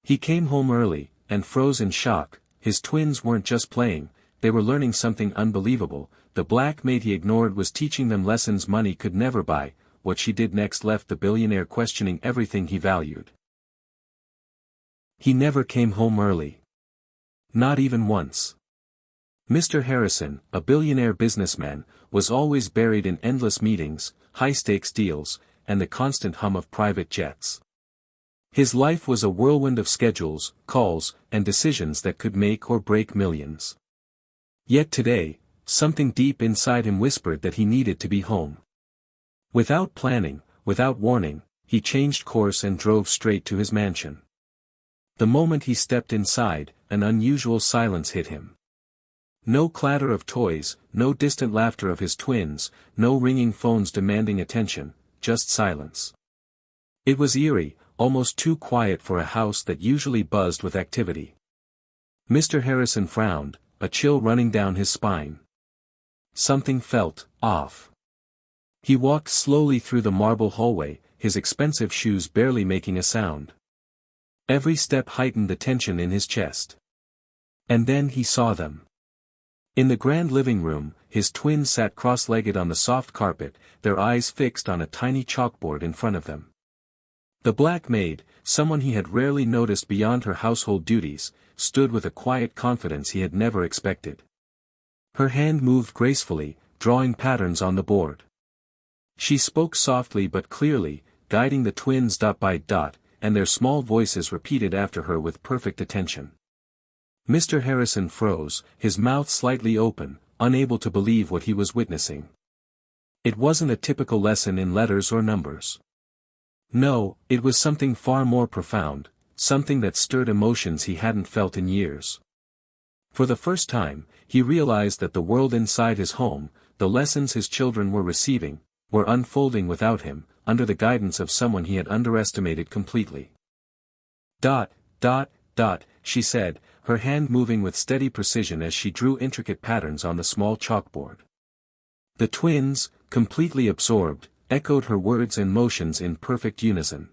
He came home early, and froze in shock. His twins weren't just playing, they were learning something unbelievable. The black maid he ignored was teaching them lessons money could never buy. What she did next left the billionaire questioning everything he valued. He never came home early. Not even once. Mr. Harrison, a billionaire businessman, was always buried in endless meetings, high-stakes deals, and the constant hum of private jets. His life was a whirlwind of schedules, calls, and decisions that could make or break millions. Yet today, something deep inside him whispered that he needed to be home. Without planning, without warning, he changed course and drove straight to his mansion. The moment he stepped inside, an unusual silence hit him. No clatter of toys, no distant laughter of his twins, no ringing phones demanding attention, just silence. It was eerie, almost too quiet for a house that usually buzzed with activity. Mr. Harrison frowned, a chill running down his spine. Something felt off. He walked slowly through the marble hallway, his expensive shoes barely making a sound. Every step heightened the tension in his chest. And then he saw them. In the grand living room, his twins sat cross-legged on the soft carpet, their eyes fixed on a tiny chalkboard in front of them. The black maid, someone he had rarely noticed beyond her household duties, stood with a quiet confidence he had never expected. Her hand moved gracefully, drawing patterns on the board. She spoke softly but clearly, guiding the twins dot by dot, and their small voices repeated after her with perfect attention. Mr. Harrison froze, his mouth slightly open, unable to believe what he was witnessing. It wasn't a typical lesson in letters or numbers. No, it was something far more profound, something that stirred emotions he hadn't felt in years. For the first time, he realized that the world inside his home, the lessons his children were receiving, were unfolding without him, under the guidance of someone he had underestimated completely. Dot, dot, dot, she said, her hand moving with steady precision as she drew intricate patterns on the small chalkboard. The twins, completely absorbed, echoed her words and motions in perfect unison.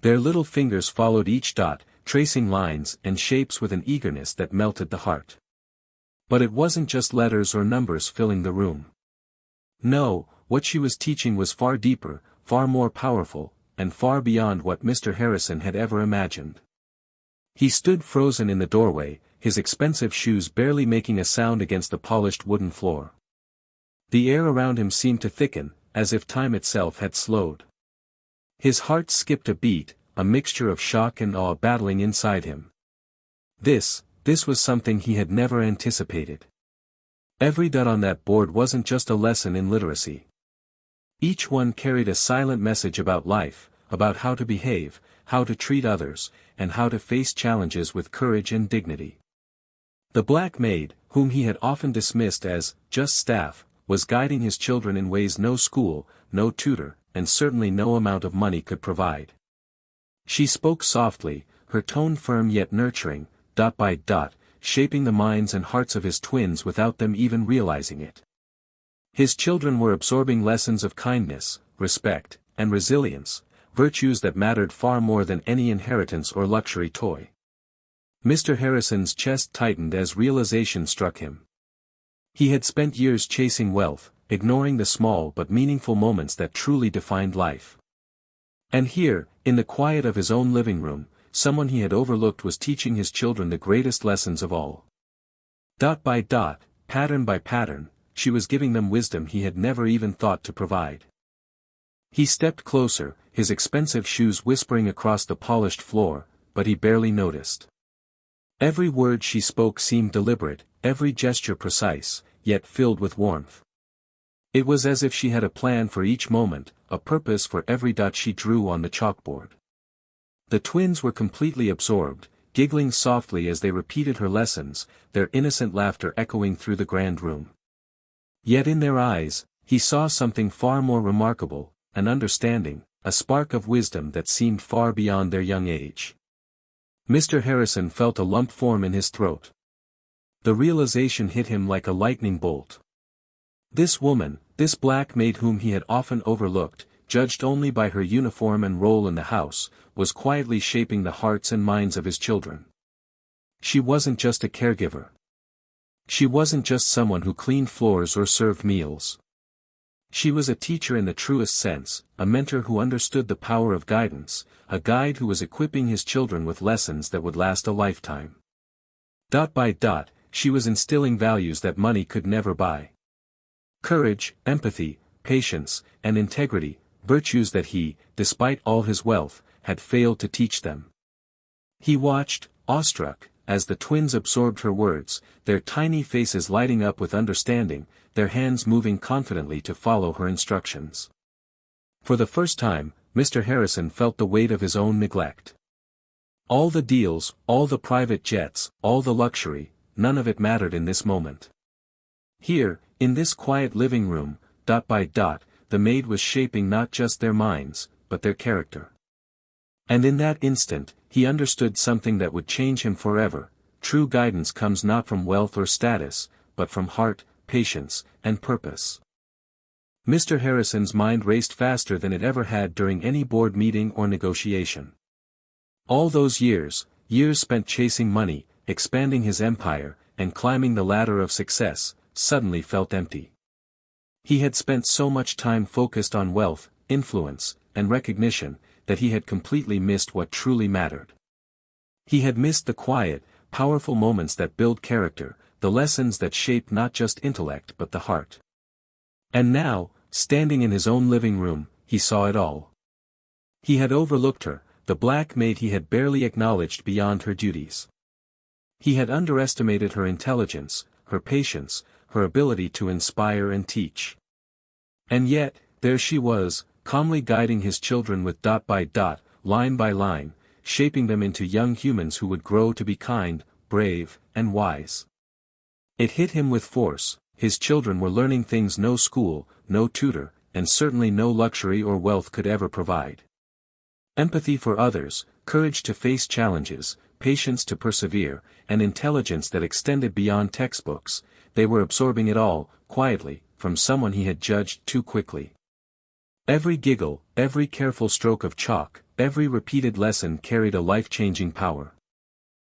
Their little fingers followed each dot, tracing lines and shapes with an eagerness that melted the heart. But it wasn't just letters or numbers filling the room. No, what she was teaching was far deeper, far more powerful, and far beyond what Mr. Harrison had ever imagined. He stood frozen in the doorway, his expensive shoes barely making a sound against the polished wooden floor. The air around him seemed to thicken, as if time itself had slowed. His heart skipped a beat, a mixture of shock and awe battling inside him. This was something he had never anticipated. Every dot on that board wasn't just a lesson in literacy. Each one carried a silent message about life, about how to behave, how to treat others, and how to face challenges with courage and dignity. The black maid, whom he had often dismissed as just staff, was guiding his children in ways no school, no tutor, and certainly no amount of money could provide. She spoke softly, her tone firm yet nurturing, dot by dot, shaping the minds and hearts of his twins without them even realizing it. His children were absorbing lessons of kindness, respect, and resilience, virtues that mattered far more than any inheritance or luxury toy. Mr. Harrison's chest tightened as realization struck him. He had spent years chasing wealth, ignoring the small but meaningful moments that truly defined life. And here, in the quiet of his own living room, someone he had overlooked was teaching his children the greatest lessons of all. Dot by dot, pattern by pattern, she was giving them wisdom he had never even thought to provide. He stepped closer, his expensive shoes whispering across the polished floor, but he barely noticed. Every word she spoke seemed deliberate, every gesture precise, yet filled with warmth. It was as if she had a plan for each moment, a purpose for every dot she drew on the chalkboard. The twins were completely absorbed, giggling softly as they repeated her lessons, their innocent laughter echoing through the grand room. Yet in their eyes, he saw something far more remarkable, an understanding, a spark of wisdom that seemed far beyond their young age. Mr. Harrison felt a lump form in his throat. The realization hit him like a lightning bolt. This woman, this black maid whom he had often overlooked, judged only by her uniform and role in the house, was quietly shaping the hearts and minds of his children. She wasn't just a caregiver. She wasn't just someone who cleaned floors or served meals. She was a teacher in the truest sense, a mentor who understood the power of guidance, a guide who was equipping his children with lessons that would last a lifetime. Dot by dot, she was instilling values that money could never buy. Courage, empathy, patience, and integrity, virtues that he, despite all his wealth, had failed to teach them. He watched, awestruck, as the twins absorbed her words, their tiny faces lighting up with understanding, their hands moving confidently to follow her instructions. For the first time, Mr. Harrison felt the weight of his own neglect. All the deals, all the private jets, all the luxury, none of it mattered in this moment. Here, in this quiet living room, dot by dot, the maid was shaping not just their minds, but their character. And in that instant, he understood something that would change him forever. True guidance comes not from wealth or status, but from heart, patience, and purpose. Mr. Harrison's mind raced faster than it ever had during any board meeting or negotiation. All those years spent chasing money, expanding his empire, and climbing the ladder of success, suddenly felt empty. He had spent so much time focused on wealth, influence, and recognition, that he had completely missed what truly mattered. He had missed the quiet, powerful moments that build character, the lessons that shape not just intellect but the heart. And now, standing in his own living room, he saw it all. He had overlooked her, the black maid he had barely acknowledged beyond her duties. He had underestimated her intelligence, her patience, her ability to inspire and teach. And yet, there she was, calmly guiding his children with dot by dot, line by line, shaping them into young humans who would grow to be kind, brave, and wise. It hit him with force. His children were learning things no school, no tutor, and certainly no luxury or wealth could ever provide. Empathy for others, courage to face challenges, patience to persevere, and intelligence that extended beyond textbooks, they were absorbing it all, quietly, from someone he had judged too quickly. Every giggle, every careful stroke of chalk, every repeated lesson carried a life-changing power.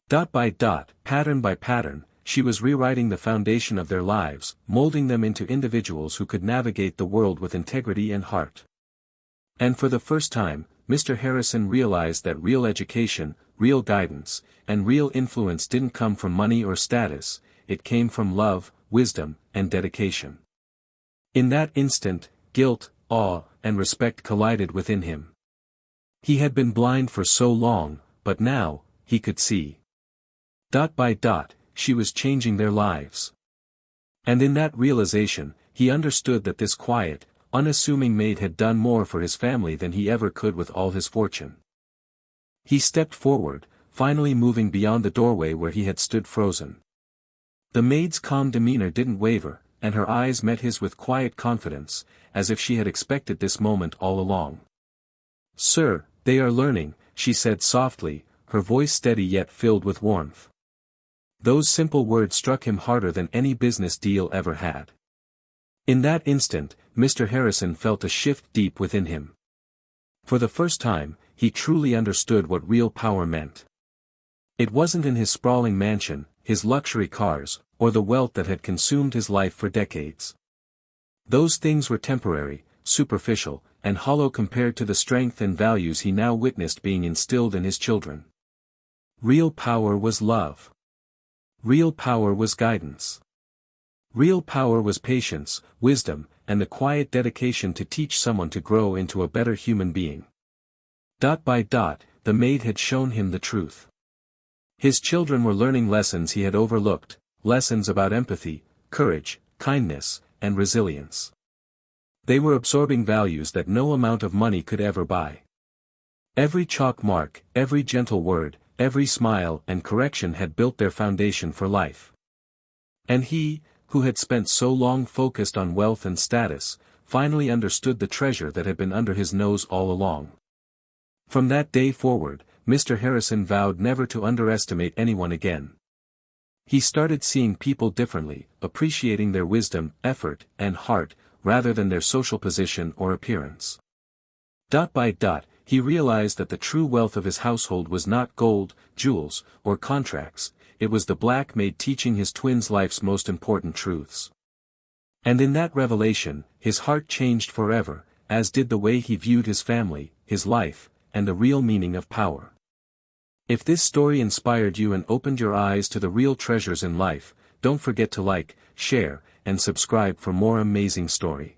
Dot by dot, pattern by pattern, she was rewriting the foundation of their lives, molding them into individuals who could navigate the world with integrity and heart. And for the first time, Mr. Harrison realized that real education, real guidance, and real influence didn't come from money or status, it came from love, wisdom, and dedication. In that instant, guilt, awe, and respect collided within him. He had been blind for so long, but now, he could see. Dot by dot, she was changing their lives. And in that realization, he understood that this quiet, unassuming maid had done more for his family than he ever could with all his fortune. He stepped forward, finally moving beyond the doorway where he had stood frozen. The maid's calm demeanor didn't waver, and her eyes met his with quiet confidence, as if she had expected this moment all along. "Sir, they are learning," she said softly, her voice steady yet filled with warmth. Those simple words struck him harder than any business deal ever had. In that instant, Mr. Harrison felt a shift deep within him. For the first time, he truly understood what real power meant. It wasn't in his sprawling mansion, his luxury cars, or the wealth that had consumed his life for decades. Those things were temporary, superficial, and hollow compared to the strength and values he now witnessed being instilled in his children. Real power was love. Real power was guidance. Real power was patience, wisdom, and the quiet dedication to teach someone to grow into a better human being. Dot by dot, the maid had shown him the truth. His children were learning lessons he had overlooked, lessons about empathy, courage, kindness, and resilience. They were absorbing values that no amount of money could ever buy. Every chalk mark, every gentle word, every smile and correction had built their foundation for life. And he, who had spent so long focused on wealth and status, finally understood the treasure that had been under his nose all along. From that day forward, Mr. Harrison vowed never to underestimate anyone again. He started seeing people differently, appreciating their wisdom, effort, and heart, rather than their social position or appearance. Dot by dot, he realized that the true wealth of his household was not gold, jewels, or contracts, it was the Black Maid teaching his twins life's most important truths. And in that revelation, his heart changed forever, as did the way he viewed his family, his life, and the real meaning of power. If this story inspired you and opened your eyes to the real treasures in life, don't forget to like, share, and subscribe for more amazing story.